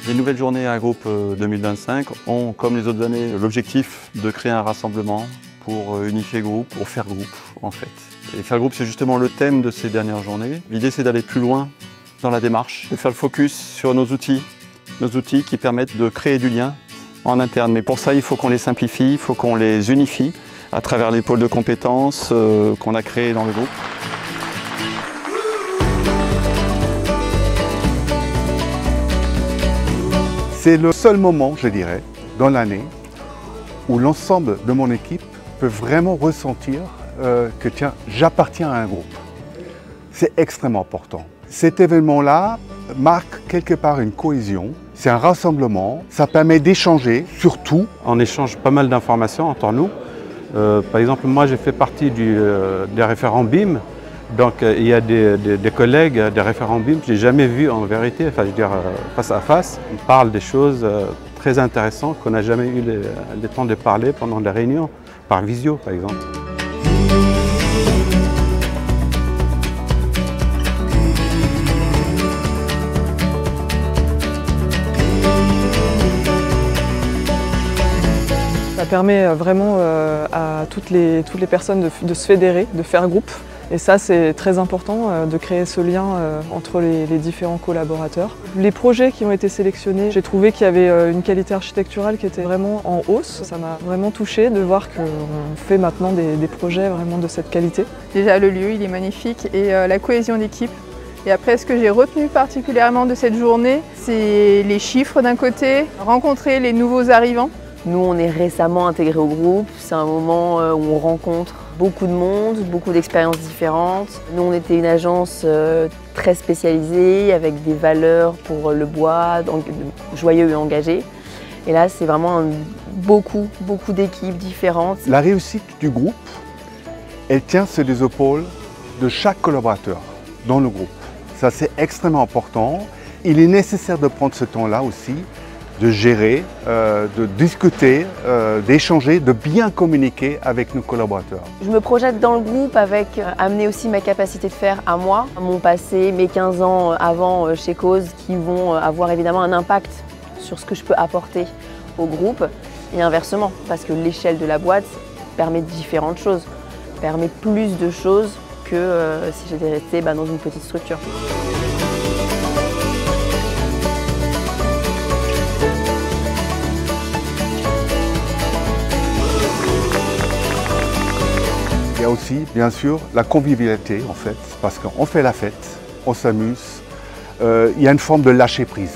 Les nouvelles journées à groupe 2025 ont, comme les autres années, l'objectif de créer un rassemblement pour unifier groupe, pour faire groupe en fait. Et faire groupe, c'est justement le thème de ces dernières journées. L'idée, c'est d'aller plus loin dans la démarche, de faire le focus sur nos outils qui permettent de créer du lien en interne. Mais pour ça, il faut qu'on les simplifie, il faut qu'on les unifie à travers les pôles de compétences qu'on a créés dans le groupe. C'est le seul moment, je dirais, dans l'année où l'ensemble de mon équipe peut vraiment ressentir que tiens, j'appartiens à un groupe. C'est extrêmement important. Cet événement-là marque quelque part une cohésion, c'est un rassemblement, ça permet d'échanger sur tout. On échange pas mal d'informations entre nous. Par exemple, moi j'ai fait partie des référents BIM. Donc il y a des collègues, des référents BIM que je n'ai jamais vus en vérité, enfin je veux dire face à face. On parle des choses très intéressantes qu'on n'a jamais eu le temps de parler pendant les réunions, par visio par exemple. Ça permet vraiment à toutes les personnes de se fédérer, de faire groupe. Et ça, c'est très important de créer ce lien entre les différents collaborateurs. Les projets qui ont été sélectionnés, j'ai trouvé qu'il y avait une qualité architecturale qui était vraiment en hausse. Ça m'a vraiment touchée de voir qu'on fait maintenant des projets vraiment de cette qualité. Déjà, le lieu, il est magnifique et la cohésion d'équipe. Et après, ce que j'ai retenu particulièrement de cette journée, c'est les chiffres d'un côté, rencontrer les nouveaux arrivants. Nous, on est récemment intégrés au groupe. C'est un moment où on rencontre beaucoup de monde, beaucoup d'expériences différentes. Nous, on était une agence très spécialisée, avec des valeurs pour le bois, donc joyeux et engagé. Et là, c'est vraiment beaucoup d'équipes différentes. La réussite du groupe, elle tient sur les épaules de chaque collaborateur dans le groupe. Ça, c'est extrêmement important. Il est nécessaire de prendre ce temps-là aussi, de gérer, de discuter, d'échanger, de bien communiquer avec nos collaborateurs. Je me projette dans le groupe avec amener aussi ma capacité de faire à moi, mon passé, mes 15 ans avant chez Cause qui vont avoir évidemment un impact sur ce que je peux apporter au groupe et inversement parce que l'échelle de la boîte permet différentes choses, permet plus de choses que si j'étais restée dans une petite structure. Il y a aussi, bien sûr, la convivialité, en fait, parce qu'on fait la fête, on s'amuse, il y a une forme de lâcher prise.